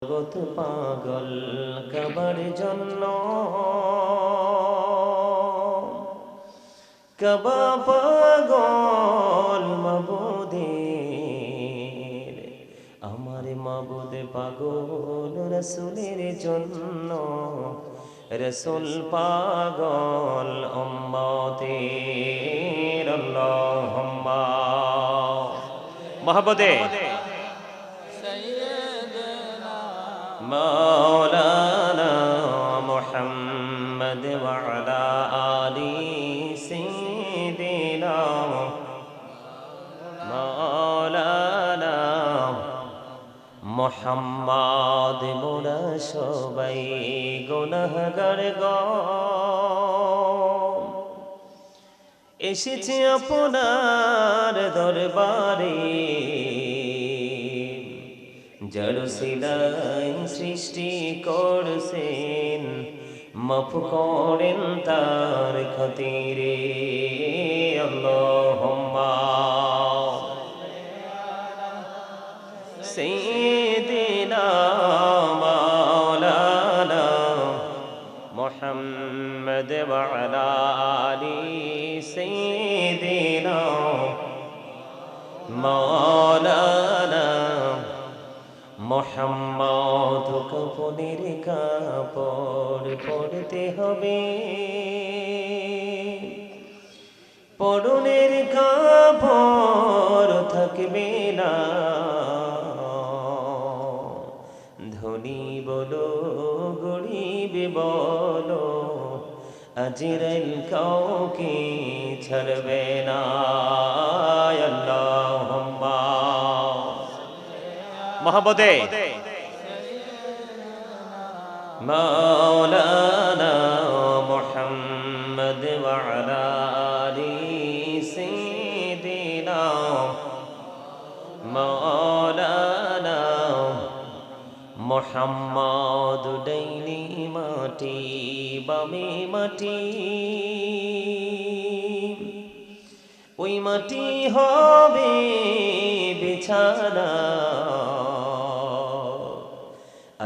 জগৎ পাগল কাবার জন্য, কাবা পাগল মাবুদের, আমার মাবুদ পাগল রসুলের জন্য, রসুল পাগল উম্মতের। আল্লাহুম্মা মহব্বতে مولانا محمد وعلى آل سيدنا مولانا محمد মোরা সবাই গুনাহগার গো, এসেছি আপনার দরবারে, যার সিলাই সৃষ্টি করছেন, মাফ করেন তার খাতিরে। আল্লাহুম্মা সাইয়্যিদিনা মাওলানা মুহাম্মদ ওয়া আলা আলি সাইয়্যিদিনা মাওলানা মুহাম্মদ। কাফনের কাপড় পরতে হবে, পরনের কাপড় থাকবে না, ধনী বলো গরিব বলো, আজরাইল কাউকে ছাড়বে না। আল্লাহুম্মা মহব্বতে مولانا محمد وعلى آل سيدنا مولانا محمد। ডাইনি মাটি বামে মাটি, ওই মাটি হবে বিছানা,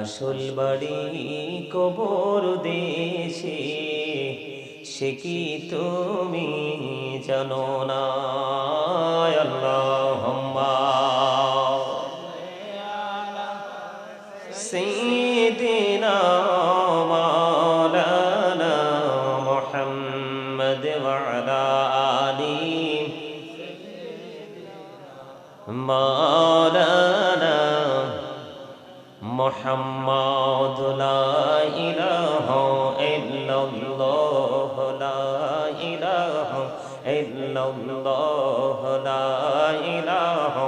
আসল বাড়ি কবর দেশে, সে কি তুমি জানো না? আল্লাহুম্মা সাইয়্যিদিনা মাওলানা মুহাম্মদ ওয়া আলা আলি মাওলানা মুহাম্মদ। লা ইলাহা ইল্লাল্লাহ, লা ইলাহা ইল্লাল্লাহ, লা ইলাহা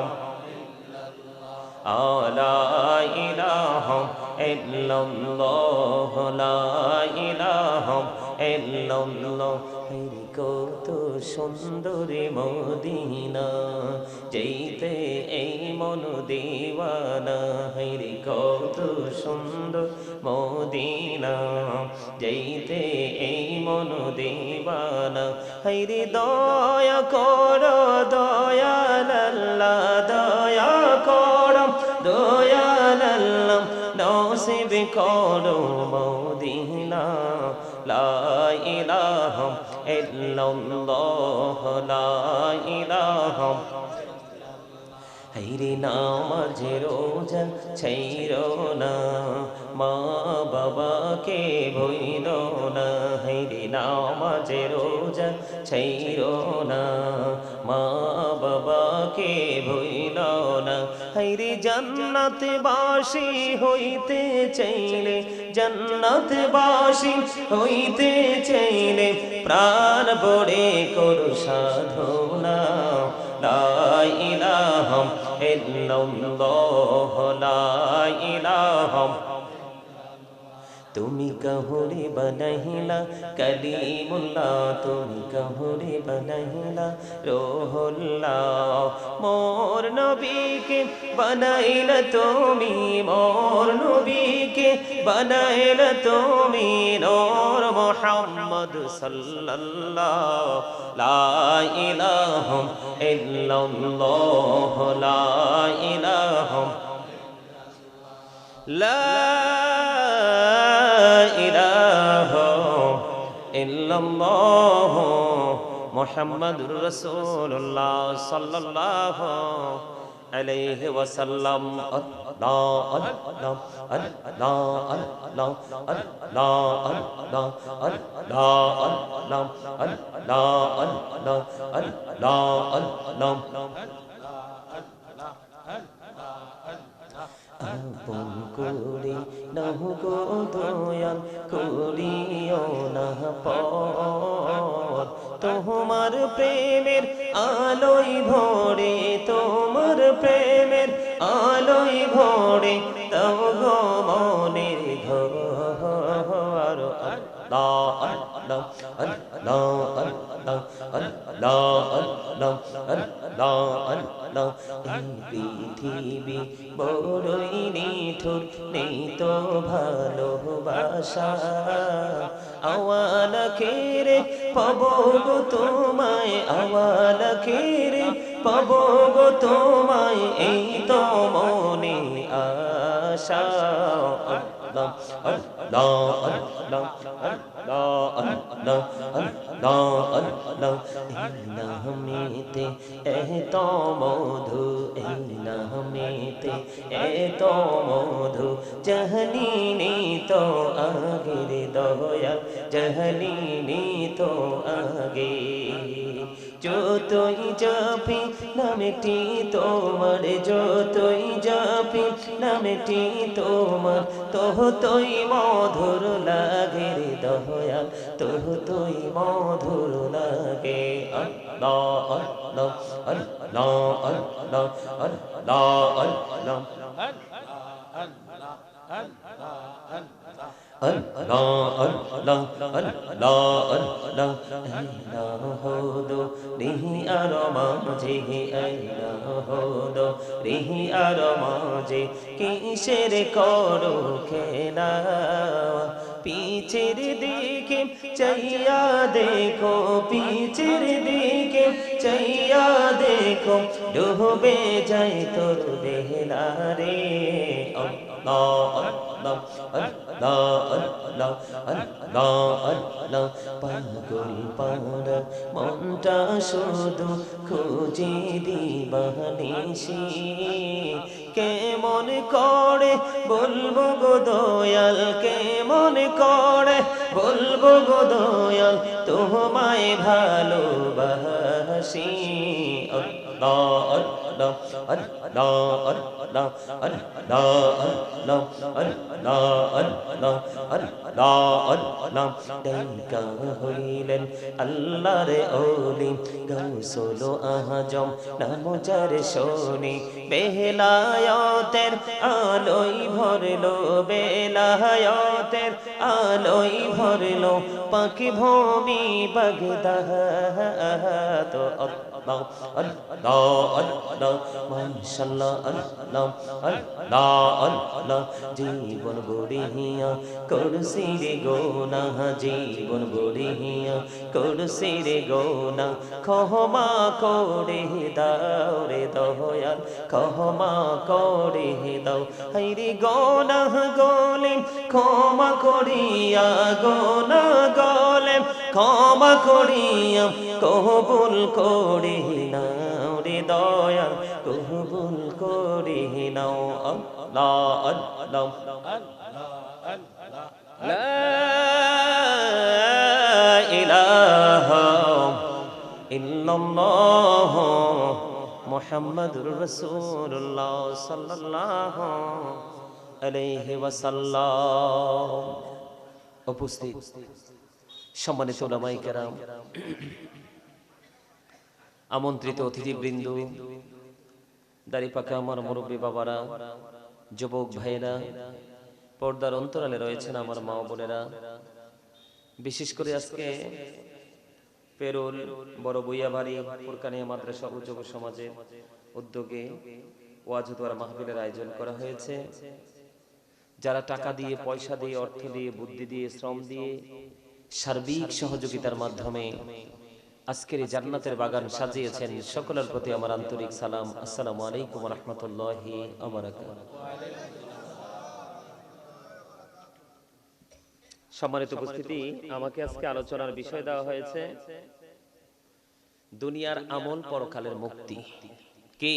লা ইলাহা ইল্লাল্লাহ, লা ইলাহা ইল্লাল্লাহ। কত সুন্দর মদিনা, যেতে এই মন দিওয়ানা। হায়রে কত সুন্দর মদিনা, যেতে এই মন দিওয়ানা। হায়রে দয়া করো দয়াল আল্লাহ, দয়া করো দয়াল আল্লাহ, নসিব করো মদিনা। লা ইলাহা ইল্লাল্লাহ, লা ইলাহা। হায়রে নামাজ রোজা ছাইরো না, মা বাবাকে ভুইলো না। হায়রে নামাজ রোজা ছাইরো না, মা বাবাকে ভুইলো না। হায়রে জান্নাতবাসী হইতে চাইলে, জান্নাতবাসী হইতে চাইলে, প্রাণ ভরে করো সাধনা। লা ইলাহা ইল্লাল্লাহ, লা ইলাহা। তুমি কাহুরে বানাইলা কালিমুল্লাহ, তুমি কাহুরে বানাইলা রুহুল্লাহ। মোর নবীকে বানাইলা তুমি, মোর নবীকে বানাইলা তুমি, নূর মুহাম্মদ সাল্লাল্লাহ। লা ইলাহা ইল্লাল্লাহ, লা ইলাহা লা ইলাহা ইল্লাল্লাহ মুহাম্মাদুর রাসূলুল্লাহ সাল্লাল্লাহু আলাইহি ওয়াসাল্লাম। আল্লাহ আল্লাহ আল্লাহ আল্লাহ আল্লাহ আল্লাহ আল্লাহ আল্লাহ আল্লাহ আল্লাহ আপন করে নাহু গো দয়াল করিও না পর তোমার প্রেমের আলোয় ভরে তোমার প্রেমের আলোয় ভরে তব গো মনের ঘর আল্লাহ আল্লাহ আল্লাহ আল্লাহ আল্লাহ আল্লাহ আল্লাহ আল্লাহ এই পৃথিবী বড়ই নিঠুর নেই তো ভালোবাসা আওয়ালা খেরে পাবো গো তোমায় আওয়ালা খেরে পাবো গো তোমায় এই তো মনে আশা আল্লাহ আল্লাহ আল্লাহ আল্লাহ আল্লাহ আল্লাহ আল্লাহ এই নামেতে এত মধু এই নামেতে এত মধু জাহানি তো আগের দয়াল জাহানি তো আগে যতই জাপি নামটি তোমার যতই জাপি নামটি তোমার তোই মধুর লাগে রে দয়াল তোই মধুর লাগে আল্লাহ আল্লাহ আল্লাহ আল্লাহ আল্লাহ আল্লাহ Allah Allah Allah Allah aina hodo rihi aramaje aina hodo rihi aramaje kisher koro khela पीछेर दिके चाइया देखो पीछेर दिके चाइया देखो डूबे जाए तोर बेला रे अल्लाह अल्लाह अल्लाह अल्लाह अल्लाह अल्लाह पागल पाड़ा मनटा शुधु खोजे दिवानिशी কেমন করে বলবো গো দয়াল কেমন করে বলবো গো দয়াল তোমায় ভালোবাসি আল্লাহ আল্লাহ আল্লাহ আল্লাহ আল্লাহ আল্লাহ আল্লাহ আল্লাহ আল্লাহ আল্লাহ দেখা হইলেন আল্লাহর ওলি গাউসুল আজম নাম যার শোনে বেলায়েতের আলোয় ভরলো বেলায়েতের আলোয় ভরলো পাখি ভূমি বাগদাদ আল্লাহ আল্লাহ আল্লাহ মাশাআল্লাহ আল্লাহ আল্লাহ আল্লাহ জীবন গড়িয়া করছি রে গোনা জীবন গড়িয়া করছি রে গোনা ক্ষমা করে দাও রে দয়াল ক্ষমা করে দাও হাইরে গোনা গলে ক্ষমা করিয়া গোনা গলে ক্ষমা করিয়া কবুল করে নাও রে দয়াল কবুল করে নাও আল্লাহ আল্লাহ লা ইলাহা ইল্লাল্লাহ মুহাম্মাদুর রাসূলুল্লাহ সাল্লাল্লাহু আলাইহি ওয়াসাল্লাম। উপস্থিত সম্মানিত উলামায়ে কেরাম, আমন্ত্রিত অতিথিবৃন্দ, দাড়ি পাকা আমার মুরব্বী বাবারা, যুবক ভাইয়েরা, পর্দার অন্তরালে রয়েছেন আমার মা বোনেরা, বিশেষ করে আজকে পেরুল বড় বইয়াবাড়ি ফুরকানিয়া মাদ্রাসা ও যুব সমাজের উদ্যোগে ওয়াজ ও মাহফিলের আয়োজন করা হয়েছে। যারা টাকা দিয়ে, পয়সা দিয়ে, অর্থ দিয়ে, বুদ্ধি দিয়ে, শ্রম দিয়ে, সার্বিক সহযোগিতার মাধ্যমে আজকের এই জান্নাতের বাগান সাজিয়েছেন, সকলের প্রতি আমার আন্তরিক সালাম। আসসালামু আলাইকুম ওয়া রাহমাতুল্লাহি ওয়া বারাকাতুহু। সম্মানিত উপস্থিতি, আমাকে আজকে আলোচনার বিষয় দেওয়া হয়েছে দুনিয়ার আমল পরকালের মুক্তি। কি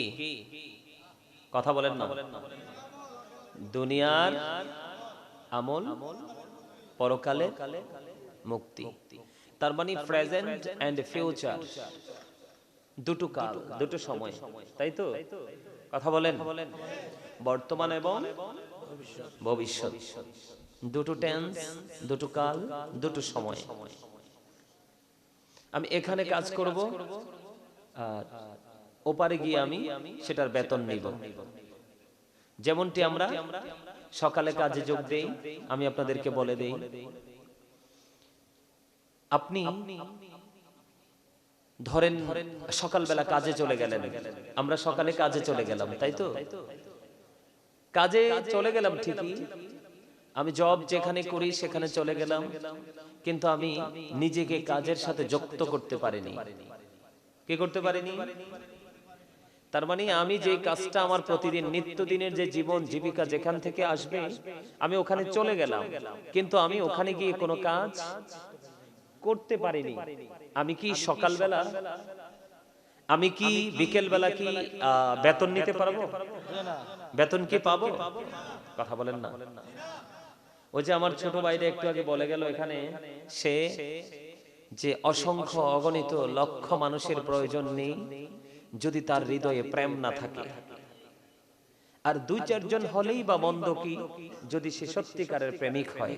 কথা বলেন না? দুনিয়ার আমল পরকালের মুক্তি, তার মানে প্রেজেন্ট এন্ড ফিউচার, দুটো কাল, দুটো সময়, তাই তো? কথা বলেন, বর্তমান এবং ভবিষ্যৎ, দুটো টেন্স, দুটো কাল, দুটো সময়। আমি এখানে কাজ করব আর ওপারে গিয়ে আমি সেটার বেতন নিব। যেমনটি আমরা সকালে কাজে যোগ দেই, আমি আপনাদেরকে বলে দেই, আপনি ধরেন সকালবেলা কাজে চলে গেলেন, আমরা সকালে কাজে চলে গেলাম, তাই তো? কাজে চলে গেলাম ঠিকই, আমি জব যেখানে করি সেখানে চলে গেলাম, কিন্তু আমি নিজেকে কাজের সাথে যুক্ত করতে পারিনি। কি করতে পারিনি? তার মানে আমি যে কাজটা আমার প্রতিদিন নিত্যদিনের যে জীবন জীবিকা যেখান থেকে আসবে, আমি ওখানে চলে গেলাম, কিন্তু আমি ওখানে গিয়ে কোনো কাজ করতে পারিনি। আমি কি সকালবেলা, আমি কি বিকেলবেলা কি বেতন নিতে পারবো? বেতন কি পাবো? কথা বলেন না। ওই যে আমার ছোট ভাইরা একটু আগে বলে গেল এখানে, সে যে অসংখ্য অগণিত লক্ষ মানুষের প্রয়োজন নেই যদি তার হৃদয়ে প্রেম না থাকে, আর দুই চারজন হলেই বা মন্দ কি যদি সে সত্যিকারের প্রেমিক হয়।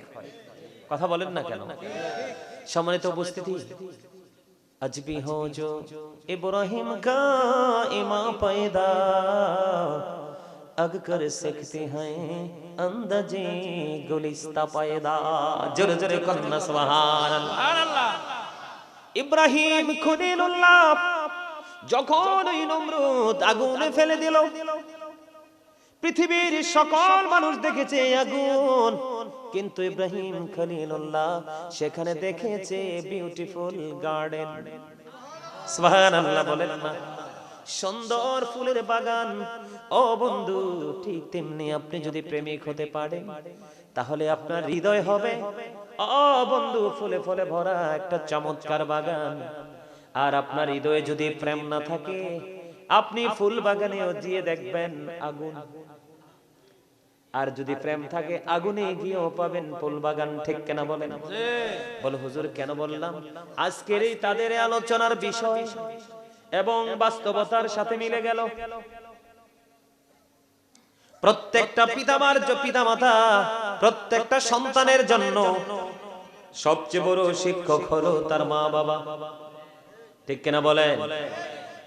কথা বলেন না কেন? সম্মানিত উপস্থিতি, আজ भी हो जो इब्राहिम का इमाम पैदा अग कर सकते हैं अंदाजे गुलिस्ता पैदा। जोरे जोरे करना सुभान अल्लाह। ইব্রাহিম খলিলুল্লাহ যখন ওই নমরুদ আগুনে ফেলে দিল, পৃথিবীর সকল মানুষ দেখেছে আগুন, কিন্তু ইব্রাহিম খলিলুল্লাহ সেখানে দেখেছে বিউটিফুল গার্ডেন। সুবহানাল্লাহ বলেন না? সুন্দর ফুলের বাগান। ও বন্ধু, ঠিক তেমনি আপনি যদি প্রেমিক হতে পারেন তাহলে আপনার হৃদয় হবে, ও বন্ধু, ফুলে ফুলে ভরা একটা চমৎকার বাগান। আর আপনার হৃদয়ে যদি প্রেম না থাকে, আপনি ফুল বাগানেও গিয়ে দেখবেন আগুন, আর যদি প্রেম থাকে আগুনে গিয়েও পাবেন ফুল বাগান। ঠিক কেনা বলেন? বল হুজুর কেন বললাম? আজকের এই তাদের আলোচনার বিষয় এবং বাস্তবতার সাথে মিলে গেল। প্রত্যেকটা পিতামাতা প্রত্যেকটা সন্তানের জন্য সবচেয়ে বড় শিক্ষক হলো তার মা বাবা। ঠিক কিনা বলেন?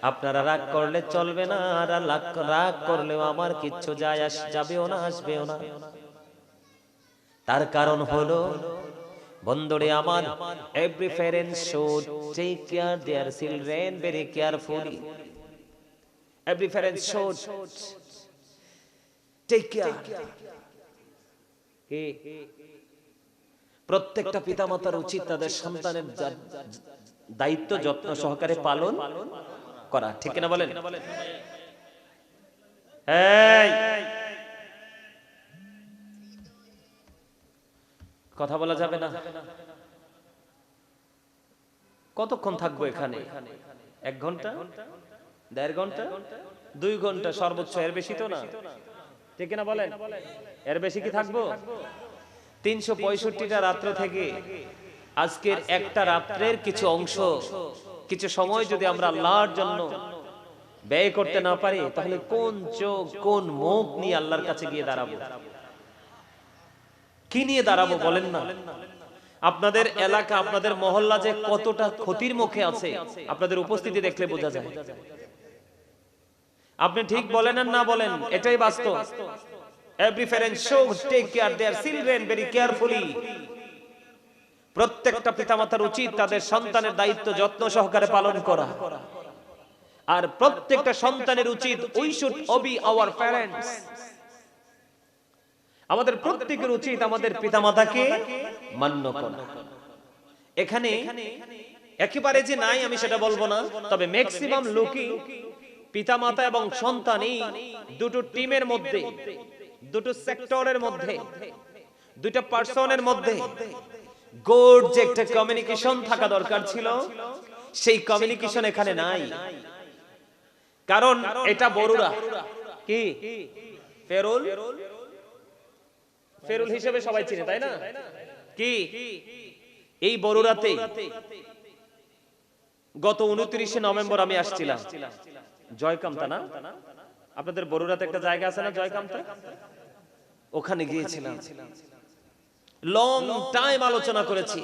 আপনারা রাগ করলে চলবে না, আর রাগ করলেও আমার কিচ্ছু যায় যাবেও না, আসবেও না। তার কারণ হলো, বন্ধুরে আমার, every parent should take care their children very carefully. Every parent should take care. প্রত্যেকটা পিতামাতার উচিত তাদের সন্তানের দায়িত্ব যত্ন সহকারে পালন করা। ঠিক না বলেন? কথা বলা যাবে না? কতক্ষণ থাকবো এখানে? 1 ঘন্টা, 1.5 ঘন্টা, 2 ঘন্টা সর্বোচ্চ, এর বেশি তো না। ঠিক না বলেন? এর বেশি কি থাকবো? 365টা রাত্র থেকে আজকের একটা রাত্রের কিছু অংশ, কিছু সময় যদি আমরা আল্লাহর জন্য ব্যয় করতে না পারি, তাহলে কোন চোখ কোন মুখ নিয়ে আল্লাহর কাছে গিয়ে দাঁড়াবো? কি নিয়ে দাঁড়াবো বলেন না? আপনাদের এলাকা, আপনাদের মহল্লা যে কতটা ক্ষতির মুখে আছে, আপনাদের উপস্থিতি দেখলে বোঝা যায়। আপনি ঠিক বলেন আর না বলেন, এটাই বাস্তব। Every parent should take care their children very carefully. প্রত্যেকটা পিতামাতার উচিত তাদের সন্তানের দায়িত্ব যত্ন সহকারে পালন করা, আর প্রত্যেকটা সন্তানের উচিত we should obey our parents. আমাদের প্রত্যেকের উচিত আমাদের পিতামাতাকে মান্য করা। এখানে একেবারে যে নাই আমি সেটা বলবো না, তবে ম্যাক্সিমাম লোকই পিতামাতা এবং সন্তান এই দুটো টিমের মধ্যে, দুটো সেক্টরের মধ্যে, দুটো পার্সনের মধ্যে গুড যে একটা কমিউনিকেশন থাকা দরকার ছিল, সেই কমিউনিকেশন এখানে নাই। কারণ এটা বড়ুরা কি ফেরুল, ফেরুল হিসেবে সবাই চিনে, তাই না? কি এই বড়ুরাতে গত 29শে নভেম্বর আমি আসছিলাম জয়কামতা, না আপনাদের বড়ুরাতে একটা জায়গা আছে না জয়কামতা, ওখানে গিয়েছিলাম। লং টাইম আলোচনা করেছি।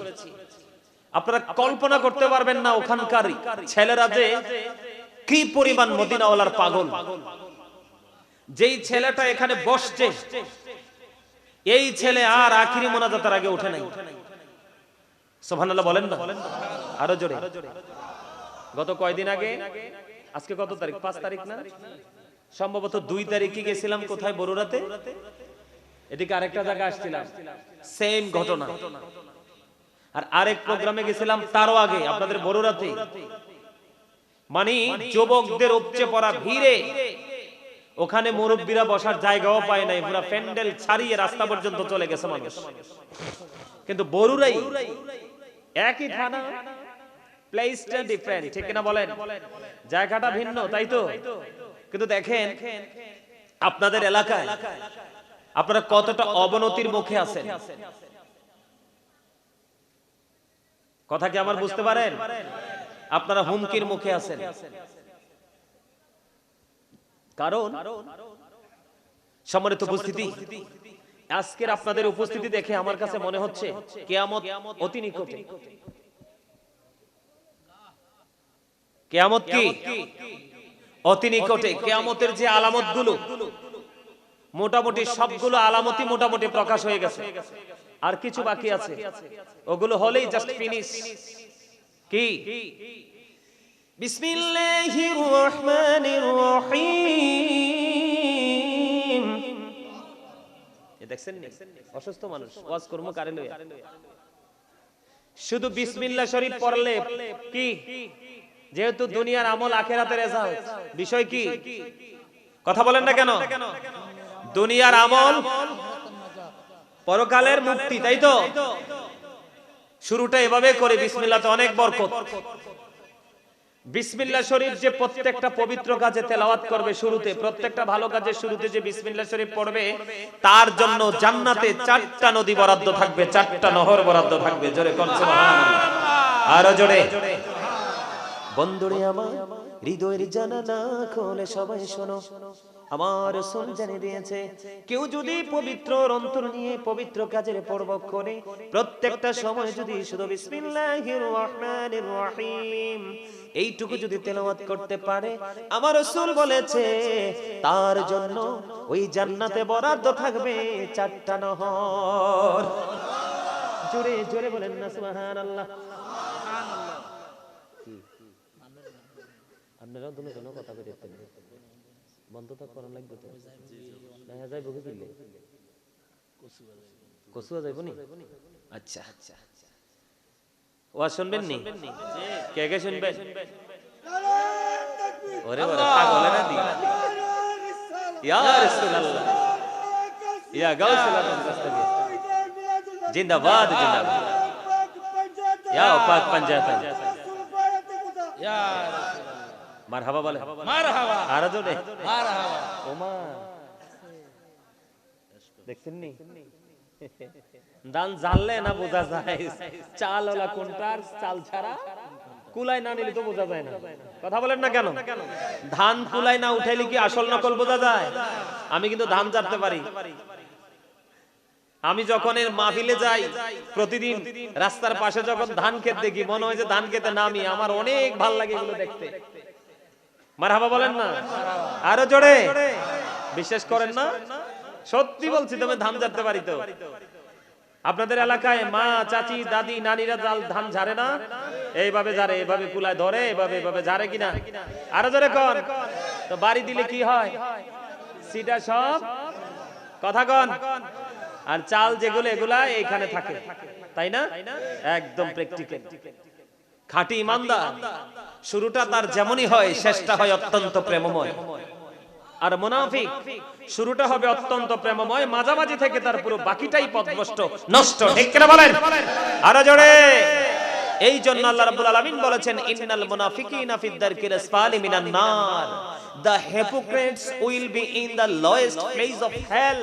আপনারা কল্পনা করতে পারবেন না ওখানকার ছেলেরা যে কি পরিমাণ মদিনাওয়ালার পাগল। যেই ছেলেটা এখানে বসছে এই ছেলে আর আখিরি মোনাজাতের আগে ওঠে নাই। সুবহানাল্লাহ বলেন না, আরো জোরে। গত কয়দিন আগে, আজকে কত তারিখ? 5 তারিখ না, সম্ভবত 2 তারিখে গেছিলাম কোথায়, বড়ুরাতে। এদিকে আরেকটা জায়গা আসছিলাম, সেম ঘটনা। আর আরেক প্রোগ্রামে গেছিলাম তারও আগে আপনাদের বড়ুরাতে। মানে যুবকদের উপচে পড়া ভিড়ে ওখানে মুরব্বীরা বসার জায়গাও পায় নাই, পুরো প্যান্ডেল ছাড়িয়ে রাস্তা পর্যন্ত চলে গেছে মানুষ। কিন্তু বড়ুরাই একই থানা, প্লেসটা ডিফারেন্ট, ঠিক কিনা বলেন? জায়গাটা ভিন্ন, তাই তো? কিন্তু দেখেন আপনাদের এলাকায় আপনারা কতটা অবনতির মুখে আছেন। কথা কি আমার বুঝতে পারেন? আপনারা হুমকির মুখে আছেন। কারণ সম্মানিত উপস্থিতি, আজকের আপনাদের উপস্থিতি দেখে আমার কাছে মনে হচ্ছে কিয়ামত অতি নিকটে। কিয়ামত কি অতি নিকটে। কিয়ামতের যে আলামতগুলো, মোটামুটি সবগুলো আলামতই মোটামুটি প্রকাশ হয়ে গেছে, আর কিছু বাকি আছে। ওগুলো হলেই জাস্ট ফিনিশ। কি? বিসমিল্লাহির রহমানির রহিম। দেখছেন অসুস্থ মানুষ ওয়াজ কর্ম কারে লইয়া, শুধু বিসমিল্লাহ শরীফ পড়লে কি, যেহেতু দুনিয়ার আমল আখিরাতের রেজাল্ট, বিষয় কি? কথা বলেন না কেন? দুনিয়ার আমল পরকালের মুক্তি, তাই তো? শুরুটা এভাবে করে, বিসমিল্লাহতে অনেক বরকত। বিসমিল্লাহ শরীফ যে প্রত্যেকটা পবিত্র কাজে তেলাওয়াত করবে, শুরুতে প্রত্যেকটা ভালো কাজের শুরুতে যে বিসমিল্লাহ শরীফ পড়বে, তার জন্য জান্নাতে 4টা নদী বরাদ্দ থাকবে, 4টা নহর বরাদ্দ থাকবে। জোরে কোন সুবহানাল্লাহ, আরো জোরে। বন্ধুরে আমার হৃদয়ের জানালা খোলে সবাই শোনো, আমার রাসূল জানিয়ে দিয়েছে, কেউ যদি পবিত্র অন্তর নিয়ে পবিত্র কাজের পর্ব করে, প্রত্যেকটা সময় যদি শুধু বিসমিল্লাহির রহমানির রহিম এইটুকু যদি তেলাওয়াত করতে পারে, আমার রাসূল বলেছে তার জন্য ওই জান্নাতে বরাদ্দ থাকবে 4টা নহর। জোরে জোরে বলেন না সুবহানাল্লাহ। আপনারা দুজনে কথা কইতেছেন, বন্ধ তো করা লাগবে তো। দেখা যায় বকে দিলে কসুয়া যাইব নি? আচ্ছা আচ্ছা, ওয়াজ শুনবেন নি? কে কে শুনবেন? ওরে ওরে পাগল না দি, ইয়া রাসূলুল্লাহ, ইয়া গাউসুল আজম দস্তগীর, জিন্দাবাদ জিন্দাবাদ, ইয়া পাক পাঞ্জাতন, ইয়া মারহাবা বলে, মারহাবা, আর জোরে মারহাবা। ওমা দেখছেন নি দান জানলে না বোঝা যায় চাল ওলা কোনটার, চাল ছাড়া কুলাই না নিলে তো বোঝা যায় না। কথা বলেন না কেন? ধান কুলাই না উঠাইলে কি আসল নকল বোঝা যায়? আমি কিন্তু ধান জানতে পারি। আমি যখন এর মাহফিলে যাই, প্রতিদিন রাস্তার পাশে যখন ধান ক্ষেত দেখি, মনে হয় যে ধান ক্ষেতে নামি, আমার অনেক ভালো লাগে এগুলো দেখতে। মারহাবা বলেন না, আরো জোরে। বিশ্বাস করেন না? সত্যি বলছি, তুমি ধান ঝাড়তে পারি তো? আপনাদের এলাকায় মা, চাচি, দাদি, নানিরা ধান ঝাড়ে না? এইভাবে ঝাড়ে, এইভাবে কুলায় ধরে, এইভাবে এইভাবে ঝাড়ে কিনা? আরো জোরে কন। তো বাড়ি দিলে কি হয়? সিটা সব কথা কন। আর চাল যেগুলো, এগুলা এইখানে থাকে, তাই না? একদম প্র্যাকটিক্যাল, খাঁটি ইমানদার। শুরুটা তার যেমনই হয়, শেষটা হয় অত্যন্ত প্রেমময়। আর মুনাফিক শুরুটা হবে অত্যন্ত প্রেমময়, মাঝামাঝি থেকে তার পুরো বাকিটাই পথভ্রষ্ট, নষ্ট। ঠিক কিনা বলেন? আরো জোরে। এই জন্য আল্লাহ রাব্বুল আলামিন বলেছেন, ইন্নাল মুনাফিকিনা ফিদ দারকিল আসফালি মিনান নার, the hypocrites will be in the lowest place of hell.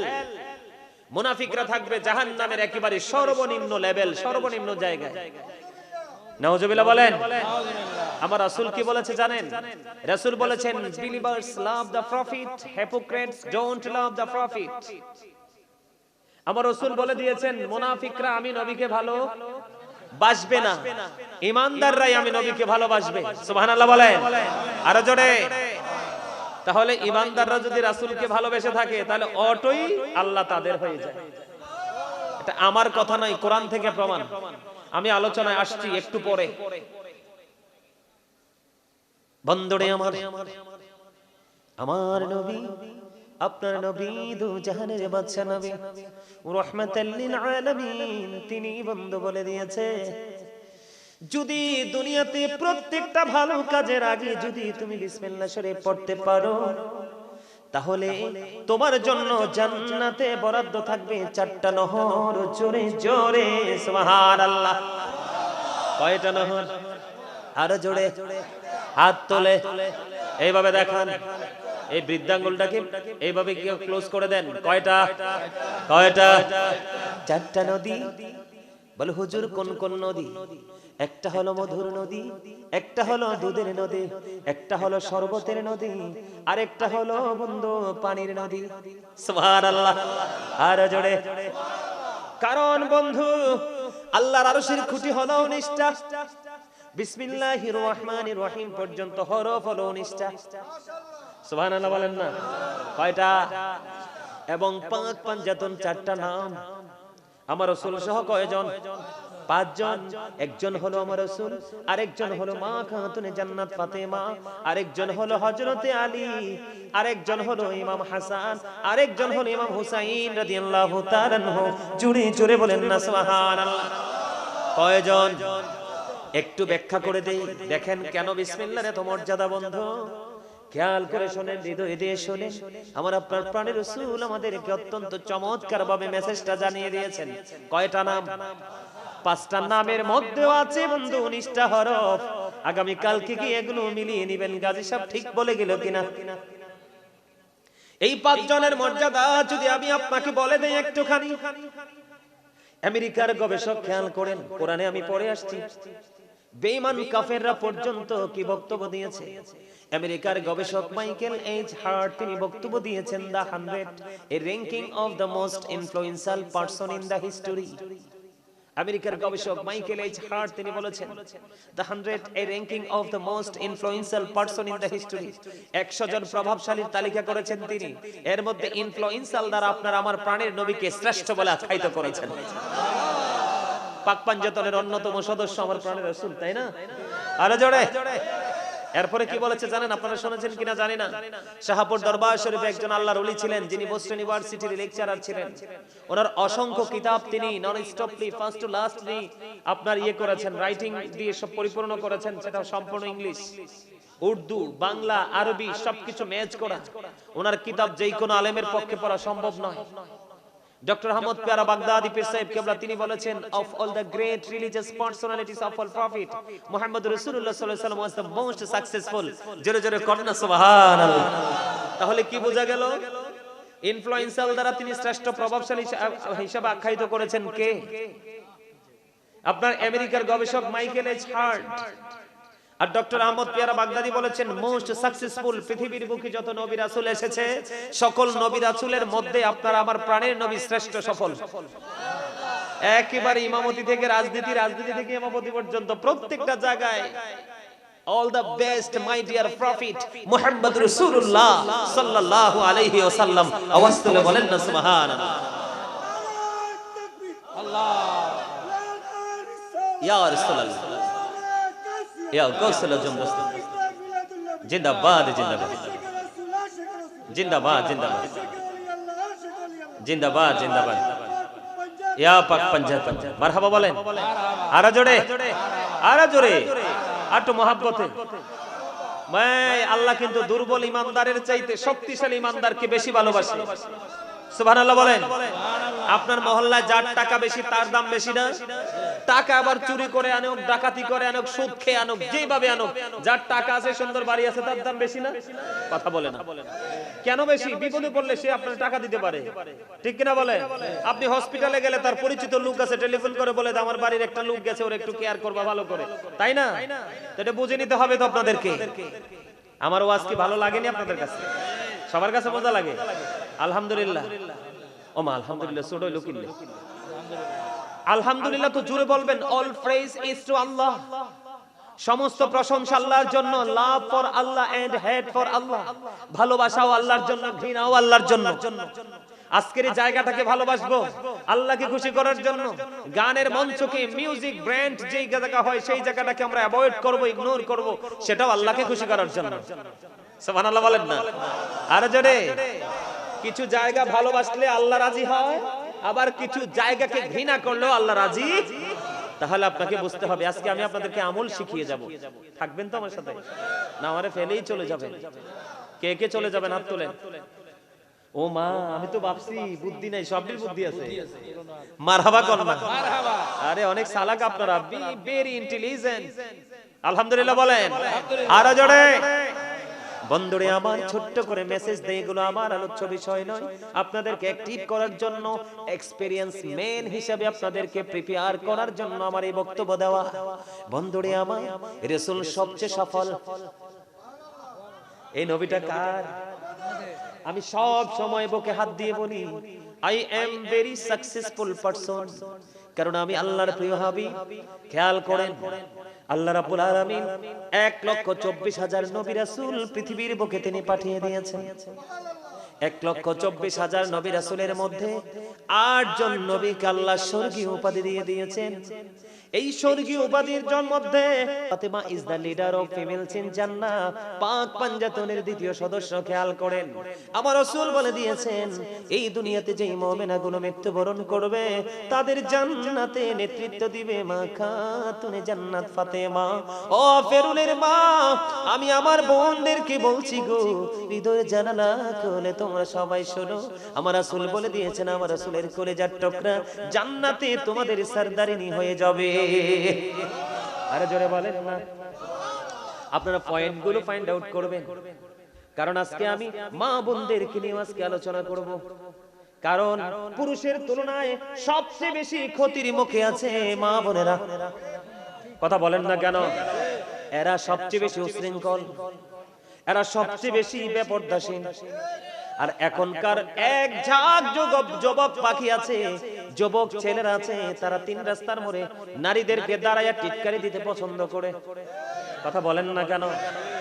মুনাফিকরা থাকবে জাহান্নামের একেবারে সর্বনিম্ন লেভেল, সর্বনিম্ন জায়গায়। নাউজুবিল্লাহ বলেন। আমার রাসূল কি বলেছে জানেন? রাসূল বলেছেন, believers love the prophet, hypocrites don't love the prophet. আমার রাসূল বলে দিয়েছেন, মুনাফিকরা আমি নবীকে ভালো বাসবে না, ঈমানদাররাই আমি নবীকে ভালোবাসবে। সুবহানাল্লাহ বলেন। আরো জোরে। তাহলে ঈমানদাররা যদি রাসূলকে ভালোবেসে থাকে তাহলে অটোই আল্লাহ তাদের হয়ে যায়। এটা আমার কথা নয়, কোরআন থেকে প্রমাণ। আমি আলোচনায় আসছি একটু পরে। বন্ধুরে আমার, আমার নবী, আপনার নবী, দু জাহানের বাদশা নবী, রাহমাতাল লিল আলামিন, তিনি বন্ধু বলে দিয়েছে, যদি দুনিয়াতে প্রত্যেকটা ভালো কাজের আগে যদি তুমি বিসমিল্লাহ শরীফ পড়তে পারো, তাহলে তোমার জন্য জান্নাতে বরাদ্দ থাকবে 4টা নহর। জোরে জোরে সুবহানাল্লাহ। কয়টা নহর? আরো জোরে হাত তোলে এইভাবে দেখান। এই বৃদ্ধাঙ্গুলটাকে এইভাবে কি ক্লোজ করে দেন। কয়টা? কয়টা? 4টা নদী। বলে হুজুর কোন কোন নদী? একটা হলো মধুর নদী, একটা হলো দুধের নদী, একটা হলো শরবতের নদী, আর একটা হলো বন্ধু পানির নদী। সুবহানাল্লাহ। আর জোরে। কারণ বন্ধু আল্লাহর আরশের খুঁটি হলো 19টা, বিসমিল্লাহির রহমানির রহিম পর্যন্ত হরফ হলো 19টা। সুবহানাল্লাহ বলেন না? কয়টা? এবং পাক পাঞ্জাতন 4টা নাম। আমার রাসূল সহ কয়জন? 5 জন। একজন হলো আমার রাসূল, আরেকজন হলো মা খাতুনে জান্নাত ফাতেমা, আরেকজন হলো হযরতে আলী, আরেকজন হলো ইমাম হাসান, আরেকজন হলো ইমাম হুসাইন রাদিয়াল্লাহু তাআলা আনহু। জোরে জোরে বলেন না সুবহানাল্লাহ। কয়জন? একটু ব্যাখ্যা করে দেই। দেখেন কেন বিসমিল্লাহর এত মর্যাদা বন্ধু। খেয়াল করে শোনেন, হৃদয় দিয়ে শোনেন। আমার আপনার প্রাণের রাসূল আমাদেরকে অত্যন্ত চমৎকার ভাবে মেসেজটা জানিয়ে দিয়েছেন। কয়টা নাম? 5টা নামের মধ্যেও আছে বন্ধু 19টা হরফ। আগামী কালকে কি এগুলো মিলিয়ে নেবেন। গাজী সাহেব ঠিক বলে গেল কিনা? এই 5 জনের মর্যাদা যদি আমি আপনাকে বলে দেই একটুখানি। আমেরিকার গবেষক খেয়াল করেন, কোরআনে আমি পড়ে আসছি, বেঈমান কাফেররা পর্যন্ত কি বক্তব্য দিয়েছে। আমেরিকার গবেষক মাইকেল এইচ হার্ট তিনি বক্তব্য দিয়েছেন, the 100 A ranking of the most influential person in the history. আমেরিকার গবেষক মাইকেল এইচ হার্ট তিনি বলেছেন, the 100 A ranking of the most influential person in the history. 100 জন প্রভাবশালীর তালিকা করেছেন তিনি। এর মধ্যে ইনফ্লুয়েন্সিয়াল দ্বারা আপনার আমার প্রাণের নবীকে শ্রেষ্ঠ বলে আখ্যায়িত করেছেন। পাক পাঞ্জাতনের অন্যতম সদস্য আমার প্রাণের রাসূল, তাই না? আরে জোরে। এরপরে কি বলেছে জানেন? আপনারা শুনেছেন কিনা জানি না। শাহপুর দরবার শরীফে একজন আল্লাহর ওলি ছিলেন, যিনি বোস্টন ইউনিভার্সিটির লেকচারার ছিলেন। ওনার অসংখ্য কিতাব তিনি নন স্টপলি ফার্স্ট টু লাস্টলি আপনার করেছেন, রাইটিং দিয়ে সব পরিপূর্ণ করেছেন। সেটা সম্পূর্ণ ইংলিশ, উর্দু, বাংলা, আরবি সবকিছু ম্যাচ করা। ওনার কিতাব যেই কোনো আলেমের পক্ষে পড়া সম্ভব নয়। ডক্টর আহমদ পেয়ারা বাগদাদি পীর সাহেব কেবলা তিনি বলেছেন, of all the great religious personalities of all prophet, Muhammad Rasulullah sallallahu alaihi wasallam was the most successful. জোরে জোরে কন্না সুবহানাল্লাহ। তাহলে কি বোঝা গেল? ইনফ্লুয়েন্সাল দ্বারা তিনি শ্রেষ্ঠ প্রভাবশালী হিসেবে আখ্যায়িত করেছেন কে? আপনার আমেরিকার গবেষক মাইকেল এইচ হার্ট। আর ডক্টর আহমদ পেয়ারা বাগদাদি বলেছেন, মোস্ট সাকসেসফুল, পৃথিবীর বুকে যত নবী রাসূল এসেছে সকল নবী রাসূলের মধ্যে আপনার আমার প্রাণের নবী শ্রেষ্ঠ সফল। একেবারে ইমামতি থেকে রাজনীতি, রাজনীতি থেকে ইমামতি পর্যন্ত প্রত্যেকটা জায়গায় all the best my dear prophet Muhammad Rasulullah sallallahu alayhi wa sallam। আওয়াজ তুলে বলেন না সুবহানাল্লাহ। আল্লাহ ইয়া রাসূলুল্লাহ ইয়া গৌসুল জমদস জিন্দাবাদ জিন্দাবাদ জিন্দাবাদ জিন্দাবাদ জিন্দাবাদ জিন্দাবাদ ইয়া পাক পাঞ্জাতন। মারহাবা বলেন। আরো জোরে, আরো জোরে, আটো মহব্বতে। ভাই আল্লাহ কিন্তু দুর্বল ইমানদারের চাইতে শক্তিশালী ইমানদারকে বেশি ভালোবাসে। সুবহানাল্লাহ বলেন। আপনার মহল্লায় যার টাকা বেশি তার দাম বেশি না? টাকা আবার চুরি করে আনুক, ডাকাতি করে আনুক, সুদ খেয়ে আনুক, যেভাবে আনুক, যার টাকা আছে, সুন্দর বাড়ি আছে, তার দাম বেশি না? কথা বলে না। কেন বেশি? বিপদে পড়লে সে আপনার টাকা দিতে পারে, ঠিক কিনা বলে? আপনি হসপিটালে গেলে তার পরিচিত লোক আছে, টেলিফোন করে বলে আমার বাড়ির একটা লোক গেছে, ওর একটু কেয়ার করবা ভালো করে, তাই না? এটা বুঝে নিতে হবে তো আপনাদেরকে। আমার ওয়াজ কি ভালো লাগেনি আপনাদের কাছে? সবার কাছে মজা লাগে? আলহামদুলিল্লাহ। ও মা আলহামদুলিল্লাহ ছোট হইলো কিনলে। আলহামদুলিল্লাহ তো জোরে বলবেন। All praise is to Allah. সমস্ত প্রশংসা আল্লাহর জন্য। Love for Allah and hate for Allah. ভালোবাসাও আল্লাহর জন্য, ঘৃণাও আল্লাহর জন্য। আজকের এই জায়গাটাকে ভালোবাসবো আল্লাহকে খুশি করার জন্য। গানের মঞ্চকে, মিউজিক ব্র্যান্ড যেই জায়গা হয় সেই জায়গাটাকে আমরা অ্যাভয়েড করব, ইগনোর করব, সেটাও আল্লাহকে খুশি করার জন্য। সুবহানাল্লাহ বলেন না? আর জোরে। কিছু জায়গা ভালোবাসলে আল্লাহ রাজি হয়, আবার কিছু জায়গাকে ঘৃণা করলেও আল্লাহ রাজি। তাহলে আপনাকে বুঝতে হবে। আজকে আমি আপনাদেরকে আমল শিখিয়ে যাব। থাকবেন তো আমার সাথে? না আমারে ফেলেই চলে যাবেন? কে কে চলে যাবেন হাত তোলেন। ও মা আমি তো ভাবছি বুদ্ধি নাই, সবই বুদ্ধি আছে। মারহাবা কর না। আরে অনেক চালাক আপনারা, ভেরি ইন্টেলিজেন্ট। আলহামদুলিল্লাহ বলেন। আর জোরে। বন্ধুরে আমার ছোট্ট করে মেসেজ দেই, এগুলো আমার আলোচ্য বিষয় নয়, আপনাদেরকে অ্যাক্টিভ করার জন্য, এক্সপেরিয়েন্স ম্যান হিসেবে আপনাদেরকে প্রিপেয়ার করার জন্য আমার এই বক্তব্য দেওয়া। বন্ধুরে আমার রাসূল সবচেয়ে সফল। এই নবীটা কার? আমি সব সময় বুকে হাত দিয়ে বলি I am very successful person, কারণ আমি আল্লাহর প্রিয় হাবিব। খেয়াল করেন আল্লাহ রাব্বুল আলামিন 1,24,000 নবী রাসূল পৃথিবীর বুকে তিনি পাঠিয়ে দিয়েছেন। 1,24,000 নবী রাসূলের মধ্যে 8 জন নবীকে আল্লাহ স্বর্গীয় উপাধি দিয়ে দিয়েছেন। এই স্বর্গীয় উপাধির মধ্যে Fatima is the leader of females in Jannah, পাক পাঞ্জাতনের দ্বিতীয় সদস্য। খেয়াল করেন আমার রাসূল বলে দিয়েছেন এই দুনিয়াতে যেই মুমিনাগুলো মৃত্যুবরণ করবে তাদের জান্নাতে নেতৃত্ব দিবে মা খাতুনে জান্নাত ফাতেমা। ও ফেরুনের মা, আমি আমার বোনদেরকে বলছি গো, হৃদয় জানালা খুলে তোমরা সবাই শোনো। আমার রাসূল বলে দিয়েছেন আমার রাসূলের কলিজার টুকরা জান্নাতে তোমাদের সরদারিনী হয়ে যাবে। আরে জোরে বলেন না। আপনারা পয়েন্টগুলো ফাইন্ড আউট করবেন, কারণ আজকে আমি মা বোনদেরকে নিয়ে আজকে আলোচনা করব। কারণ পুরুষের তুলনায় সবচেয়ে বেশি ক্ষতির মুখে আছে মা বোনেরা। কথা বলেন না কেন? এরা সবচেয়ে বেশি উশৃঙ্খল, এরা সবচেয়ে বেশি বেপরদাসীন। আর এখনকার এক ঝাঁক যুবক পাখি আছে, যুবক ছেলেরা আছে, তারা 3 রাস্তার মোড়ে নারীদেরকে দাঁড়াইয়া টিটকারি দিতে পছন্দ করে। কথা বলেন না কেন?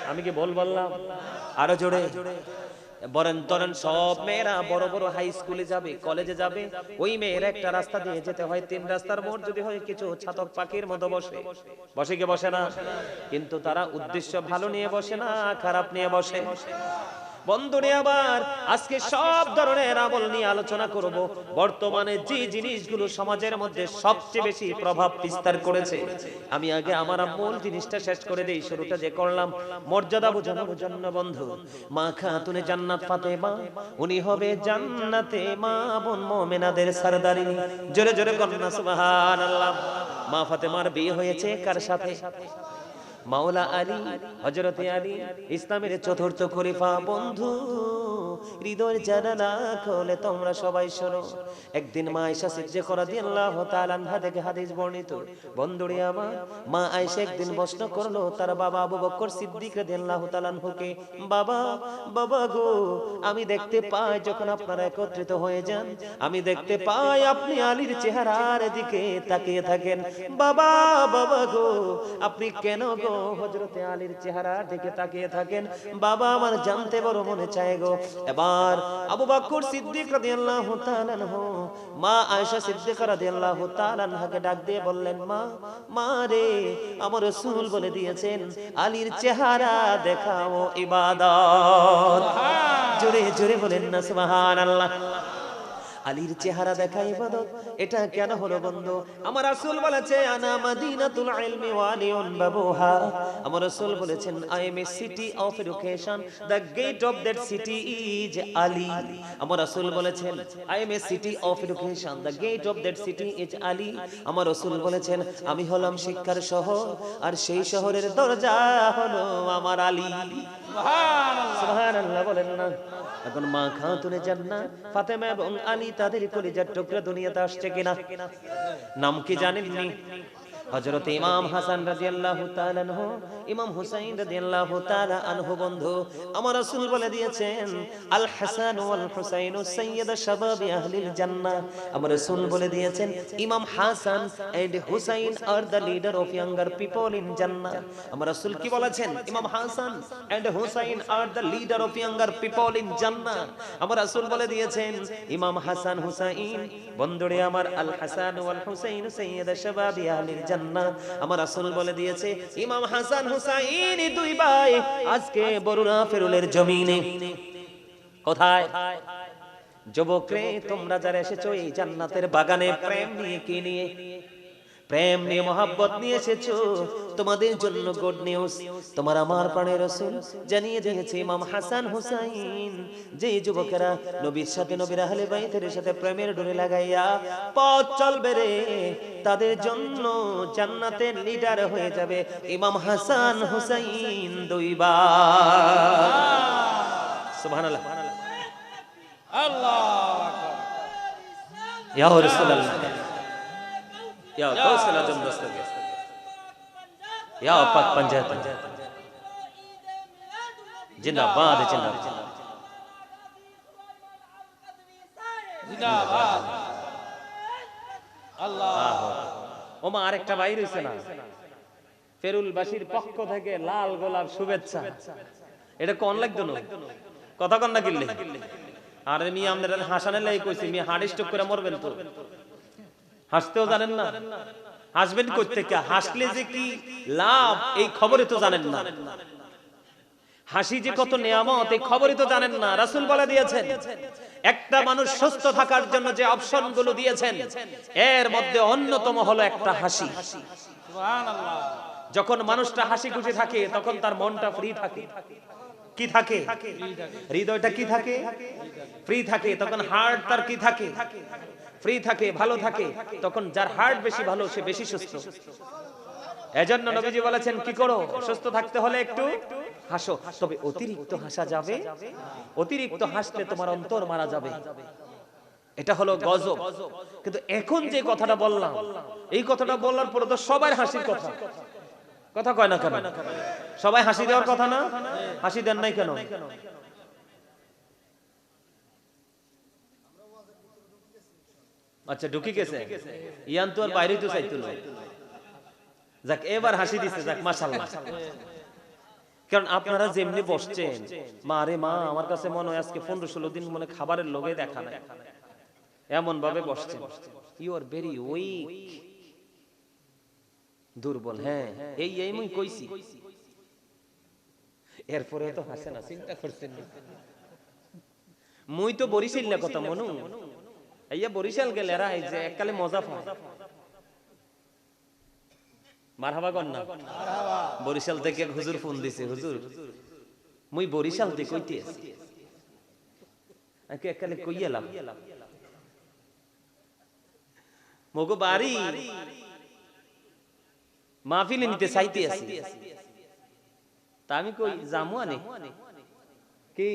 আমি কি বললাম? আরো জোরে বলেন। ধরেন সব মেয়েরা বড় বড় হাই স্কুলে যাবে, কলেজে যাবে, ওই মেয়ের একটা রাস্তা দিয়ে যেতে হয়, 3 রাস্তার মোড় যদি হয় কিছু ছাতক পাখির মতো বসে। বসে কি বসে না? কিন্তু তারা উদ্দেশ্য ভালো নিয়ে বসে না, খারাপ নিয়ে বসে। বন্ধুরে আবার আজকে সব ধরনের আমল নিয়ে আলোচনা করব। বর্তমানে যে জিনিসগুলো সমাজের মধ্যে সবচেয়ে বেশি প্রভাব বিস্তার করেছে, আমি আগে আমার মূল জিনিসটা শেষ করে দেই। শুরুটা যে করলাম মর্যাদা বোঝানোর জন্য। বন্ধু, মা খাতুনে জান্নাত ফাতেমা, উনি হবে জান্নাতে মা বোন মুমিনাদের সরদারিনী। জোরে জোরে বলুন না সুবহানাল্লাহ। মা ফাতেমার বিয়ে হয়েছে কার সাথে? মাওলা আলী, হযরতে আলী, ইসলামের 4র্থ খলিফা। বন্ধু হৃদয়ের জানালা খুলে তোমরা সবাই শোনো। একদিন মা আয়েশা সিদ্দিকা রাদিয়াল্লাহু তাআলা আনহা থেকে হাদিস বর্ণিত। বন্ধুরে আমার মা আয়েশা একদিন প্রশ্ন করলো তার বাবা আবু বকর সিদ্দিক রাদিয়াল্লাহু তাআলা আনহুকে, বাবা বাবা গো, আমি দেখতে পাই যখন আপনারা একত্রিত হয়ে যান, আমি দেখতে পাই আপনি আলীর চেহারার দিকে তাকিয়ে থাকেন। বাবা বাবা গো, আপনি কেন গো হযরতে আলীর চেহারার দিকে তাকিয়ে থাকেন? বাবা আমার জানতে বড় মনে চায় গো। এবার আবু বকর সিদ্দিক রাদিয়াল্লাহু তাআলা আনহু মা আয়েশা সিদ্দিকা রাদিয়াল্লাহু তাআলা আনহাকে ডাক দিয়ে বললেন, মা মা রে, আমার রাসূল বলে দিয়েছেন আলীর চেহারা দেখাও ইবাদত। জোরে জোরে বলেন না সুবহানাল্লাহ। আলীর চেহারা দেখা ইবাদত, এটা কেন হলো বন্ধু? আমার রাসূল বলেছে আনা মাদিনাতুল ইলমি ওয়া আলিউন বাবুহা। আমার রাসূল বলেছেন I am a city of education, the gate of that city is Ali. আমার রাসূল বলেছেন I am a city of education, the gate of that city is Ali. আমার রাসূল বলেছেন আমি হলাম শিক্ষার শহর, আর সেই শহরের দরজা হলো আমার আলী। সুবহানাল্লাহ, সুবহানাল্লাহ বলেন না। এখন মা খাতুনে জান্নাত ফাতেমা এবং আলী তাদের কলিজার টুকরা দুনিয়াতে আসছে কিনা? নাম কি জানেননি? হযরত ইমাম হাসান রাদিয়াল্লাহু তাআলা আনহু, ইমাম হুসাইন রাদিয়াল্লাহু তাআলা আনহু। বন্ধু আমার রাসূল বলে দিয়েছেন আল হাসান ওয়াল হুসাইন সাইয়্যিদা শাবাবি আহলিল জান্নাহ। আমার রাসূল বলে দিয়েছেন Imam Hasan and Husain are the leader of younger people in Jannah. আমার রাসূল কি বলেছেন? Imam Hasan and Husain are the leader of younger people in Jannah. আমার রাসূল বলে দিয়েছেন ইমাম হাসান হুসাইন, বন্ধুরে আমার, আল হাসান ওয়াল হুসাইন সাইয়্যিদা শাবাবি আহলিল জান্নাহ। আমার রাসূল বলে দিয়েছে ইমাম হাসান হুসাইন দুই ভাই আজকে বরুণা ফেরুলের জমিনে। কোথায়? যুবক রে, তোমরা যারা এসেছো এই জান্নাতের বাগানে প্রেম নিয়ে, কি নিয়ে? প্রেম নিয়ে, মহব্বত নিয়ে এসেছো। তোমাদের জন্য গুড নিউজ, তোমার আমার প্রাণের রাসূল জানিয়ে দিয়েছে ইমাম হাসান হুসাইন যে যুবকেরা নবীর সাথে, নবীর আহলে বাইতের সাথে প্রেমের ডোরে লাগাইয়া পথ চলবে রে, তাদের জন্য জান্নাতের লিডার হয়ে যাবে ইমাম হাসান হুসাইন দুইবার। সুবহানাল্লাহ, আল্লাহু আকবার। ইয়া রাসূলুল্লাহ, ইয়া গৌসুল আজম দস্তগীর, ইয়া পাক पंजाब जिंदाबाद, जिंदाबाद, जिंदाबाद। আল্লাহ। ওমা আরেকটা বাইর হইছে না, ফেরুলবাসীর পক্ষ থেকে লাল গোলাপ শুভেচ্ছা। এটা কোন লাগতো না? কথা কন না কিল্লে? আরে মিয়া আমাদের হাসানের লাগি কইছি, মিয়া হার্ট স্ট্রোক করে মরবেন তো। হাসতেও জানেন না, হাসবেন কই থেকে? হাসলে যে কি লাভ এই খবরই তো জানেন না। হাসি যে কত নিয়ামত এই খবরই তো জানেন না। রাসূল বলে দিয়েছেন একটা মানুষ সুস্থ থাকার জন্য যে অপশনগুলো দিয়েছেন এর মধ্যে অন্যতম হলো একটা হাসি। সুবহানাল্লাহ। যখন মানুষটা হাসি খুশি থাকে তখন তার মনটা ফ্রি থাকে। কি থাকে? হৃদয়টা কি থাকে? ফ্রি থাকে। তখন হার্ট তার কি থাকে? ফ্রি থাকে, ভালো থাকে। তখন যার হার্ট বেশি ভালো সে বেশি সুস্থ। এজন্য নবীজি বলেছেন কি করো? সুস্থ থাকতে হলে একটু হাসো। তবে অতিরিক্ত হাসা যাবে, অতিরিক্ত হাসলে তোমার অন্তর মারা যাবে। এটা হলো গজব। কিন্তু এখন যে কথাটা বললাম, এই কথাটা বলার পরে তো সবার হাসির কথা। কথা কয় না কেন? সবাই হাসি দেওয়ার কথা না? হাসি দেন নাই কেন? আচ্ছা ঢুকি গেছে, ইয়ান তো আর বাইরে তো চাইতো না। যাক এবার হাসি দিছে, যাক মাশাআল্লাহ। কারণ আপনারা যেমনি বসছেন, মা রে মা, আমার কাছে মনে হয় আজকে 15-16 দিন মনে খাবারের লোভে দেখা নাই, এমন ভাবে বসছেন। ইউ আর ভেরি উইক, দুর্বল। হ্যাঁ এই মুই কইছি, এরপরে তো হাসে না, চিন্তা করছেন না? মুই তো বরিশাল না কথা মনু, আইয়া বরিশাল গেলে এরা এই যে এককালে মজা পায়। মারহাবা কর না। বরিশাল থেকে হুজুর ফোন দিছে, হুজুর মুই বরিশাল থেকে কইতে আছি, আকে এককালে কইয়ালাম মগো বাড়ি মাহফিলে নিতে চাইতে আছি। তা আমি কই জামু আনে কি?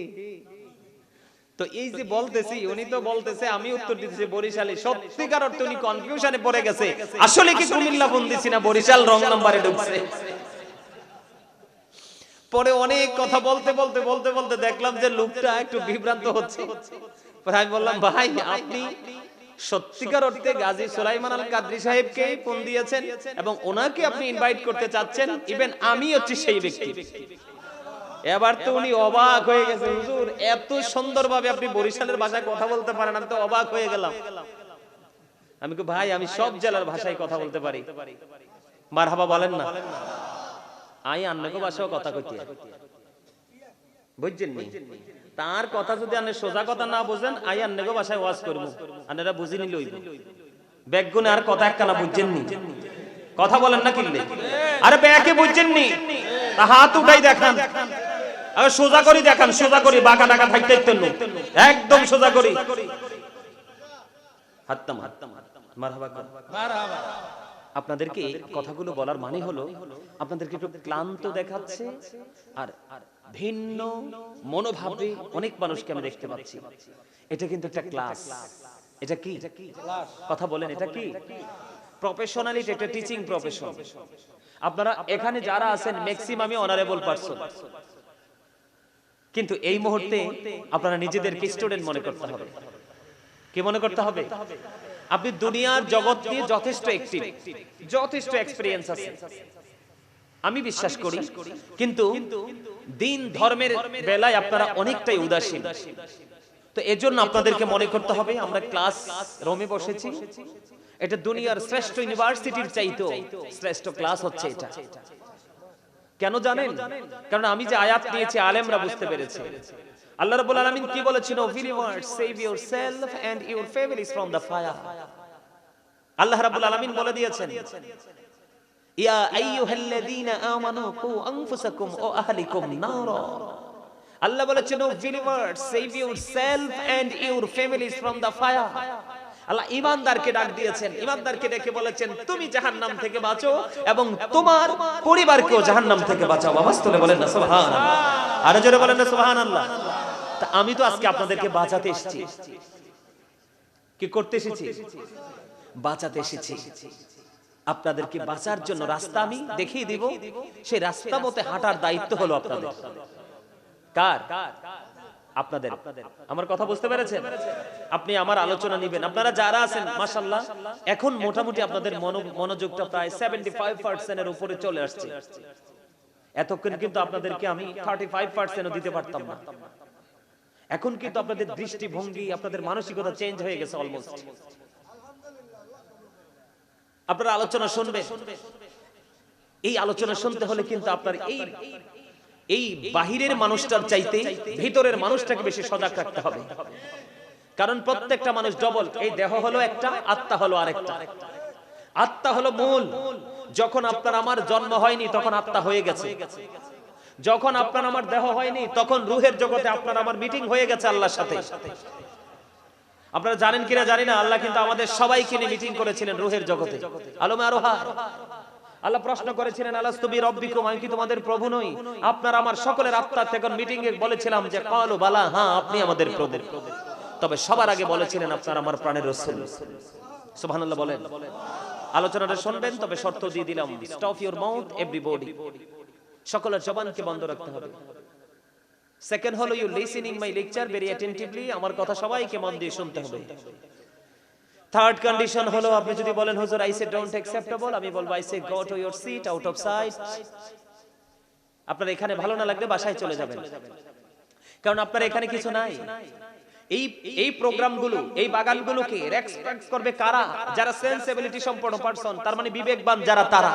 তো এই যে বলতেছি, উনি তো বলতেছে, আমি উত্তর দিতেছি বরিশালে। সত্যিকার অর্থে উনি কনফিউশনে পড়ে গেছে, আসলে কি কুমিল্লা ফোন দিছি না বরিশাল রং নাম্বারে ঢুকছে। পরে অনেক কথা বলতে বলতে বলতে বলতে দেখলাম যে লোকটা একটু বিভ্রান্ত হচ্ছে। পরে আমি বললাম ভাই আপনি সত্যিকার অর্থে গাজী সুলাইমান আল কাদরি সাহেবকে ফোন দিয়েছেন এবং ওনাকে আপনি ইনভাইট করতে চাচ্ছেন, ইভেন আমি হচ্ছি সেই ব্যক্তি। এবার তো উনি অবাক হয়ে গেছে, হুজুর এত সুন্দরভাবে আপনি বরিশালের ভাষায় কথা বলতে পারেন, আমি তো অবাক হয়ে গেলাম। আমি কই ভাই আমি সব জেলার ভাষায় কথা বলতে পারি। মারহাবা বলেন না? আই আন্নকো ভাষাও কথা কইতে বুঝছেন নি? তার কথা যদি আপনি সোজা কথা না বুঝেন আই আন্নেগো ভাষায় ওয়াজ করব আপনারা বুঝি নিলে হইব ব্যাকগুনে আর কথা একখানা বুঝছেন নি কথা বলেন না কিনলে আরে ব্যাকে বুঝছেন নি তা হাত উঠাই দেখান আরে সোজা করি দেখান সোজা করি বাঁকা টাকা থাকতে একদম সোজা করি হাত্তাম মারহাবা মারহাবা আপনাদেরকে কথাগুলো বলার মানে হলো আপনাদেরকে একটু ক্লান্ত দেখাচ্ছে আর ভিন্ন মনোভাবে অনেক মানুষকে আমি দেখতে পাচ্ছি এটা কিন্তু একটা ক্লাস এটা কি কথা বলেন এটা কি প্রফেশনালি এটা টিচিং প্রফেশন আপনারা এখানে যারা আছেন ম্যাক্সিমামই অনারেবল পারসন কিন্তু এই মুহূর্তে আপনারা নিজেদেরকে স্টুডেন্ট মনে করতে হবে কি মনে করতে হবে আপনি দুনিয়ার জগৎ নিয়ে যথেষ্ট অ্যাক্টিভ যথেষ্ট এক্সপেরিয়েন্স আছে আমি বিশ্বাস করি কিন্তু দিন ধর্মের বেলায় আপনারা অনেকটাই উদাসীন তো এজন্য আপনাদেরকে মনে করতে হবে আমরা ক্লাস রুমে বসেছি এটা দুনিয়ার শ্রেষ্ঠ ইউনিভার্সিটির চাইতো শ্রেষ্ঠ ক্লাস হচ্ছে এটা কেন জানেন কারণ আমি যে আয়াত নিয়েছি আলেমরা বুঝতে পেরেছে আল্লাহ রাব্বুল আলামিন কি বলেছেন believers save yourself and your families from the fire আল্লাহ রাব্বুল আলামিন বলে দিয়েছেন ইয়া আইয়ুহাল্লাযীনা আমানু কু আনফুসাকুম ওয়া আহলিকুম নারা আল্লাহ বলেছেন believers save yourself and your families from the fire আল্লাহ ঈমানদারকে ডাক দিয়েছেন ঈমানদারকে ডেকে বলেছেন তুমি জাহান্নাম থেকে বাঁচো এবং তোমার পরিবারকেও জাহান্নাম থেকে বাঁচাও আওয়াজ তুলে বলেন না সুবহানাল্লাহ আরো জোরে বলেন না সুবহানাল্লাহ তা আমি তো আজকে আপনাদেরকে বাঁচাতে এসেছি কি করতে এসেছি বাঁচাতে এসেছি আপনাদেরকে বাঁচার জন্য রাস্তা আমি দেখিয়ে দিব সেই রাস্তা মতে হাঁটার দায়িত্ব হলো আপনাদের কার আপনাদের আমার কথা বুঝতে পেরেছেন আপনি আমার আলোচনা নেবেন আপনারা যারা আছেন মাশাআল্লাহ এখন মোটামুটি আপনাদের মনোযোগটা প্রায় 75% এর উপরে চলে আসছে এতক্ষণ কিন্তু আপনাদেরকে আমি 35% ও দিতে পারতাম না এখন কিন্তু আপনাদের দৃষ্টিভঙ্গি আপনাদের মানসিকতা চেঞ্জ হয়ে গেছে অলমোস্ট আপনারা আলোচনা শুনবেন এই আলোচনা শুনতে হলে কিন্তু আপনার এই বাহিরের মানুষটার চাইতে ভিতরের মানুষটাকে বেশি সজাগ রাখতে হবে কারণ প্রত্যেকটা মানুষ ডবল এই দেহ হলো একটা আত্মা হলো আরেকটা আত্মা হলো মূল যখন আপনার আমার জন্ম হয়নি তখন আত্মা হয়ে গেছে যখন আপনার আমার দেহ হয়নি তখন রূহের জগতে আপনার আমার মিটিং হয়ে গেছে আল্লাহর সাথে আপনারা জানেন কিনা জানি না আল্লাহ কিন্তু আমাদের সবাইকে নিয়ে মিটিং করেছিলেন রূহের জগতে আলমে আরোহা আল্লাহ প্রশ্ন করেছিলেন আলাস্তু বিরাব্বিকুম আমি কি তোমাদের প্রভু নই আপনার আমার সকলের আত্মা তখন মিটিং এ বলেছিলাম যে ক্বালু বালা হ্যাঁ আপনি আমাদের প্রভু তবে সবার আগে বলেছিলেন আপনার আমার প্রাণের রাসূল সুবহানাল্লাহ বলেন আলোচনাটা শুনবেন তবে শর্ত দিয়ে দিলাম স্টপ ইওর মাউথ এভরিবডি সকলের জবানকে বন্ধ রাখতে হবে সেকেন্ড হলো you listening my lecture very attentively আমার কথা সবাইকে মন দিয়ে শুনতে হবে থার্ড কন্ডিশন হলো আপনি যদি বলেন হুজুর আই সে ডোন্ট অ্যাকসেপ্টেবল আমি বলবো I say go to your seat out of sight আপনার এখানে ভালো না লাগলে বাসায় চলে যাবেন কারণ আপনার এখানে কিছু নাই এই প্রোগ্রামগুলো এই বাগানগুলোকে রেসপেক্ট করবে কারা যারা সেন্সিবিলিটি সম্পন্ন পারসন তার মানে বিবেকবান যারা তারা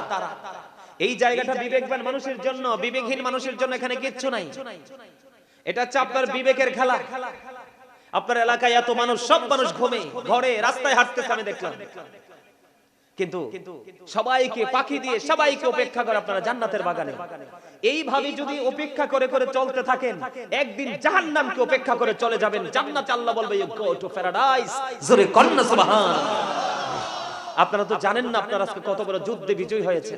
এই জায়গাটা বিবেকবান মানুষের জন্য বিবেকহীন মানুষের জন্য এখানে কিচ্ছু নাই এটা হচ্ছে আপনার বিবেকের খেলা আপনার এলাকায় এত মানুষ সব মানুষ ঘুমে ঘরে রাস্তায় হাঁটতেছে আমি দেখলাম কিন্তু সবাইকে পাখি দিয়ে সবাইকে উপেক্ষা করে আপনারা জান্নাতের বাগানে এইভাবে যদি উপেক্ষা করে করে চলতে থাকেন একদিন জাহান্নামকে উপেক্ষা করে চলে যাবেন জান্নাতে আল্লাহ বলবে ইউ গো টু প্যারাডাইস জোরে কন্না সুবহান আপনারা তো জানেন না আপনারা আজকে কত বড় যুদ্ধে বিজয়ী হয়েছে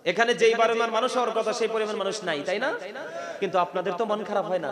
এখানে যেই পরিমাণ মানুষ হওয়ার কথা সেই পরিমাণ মানুষ নাই তাই না কিন্তু আপনাদের তো মন খারাপ হয় না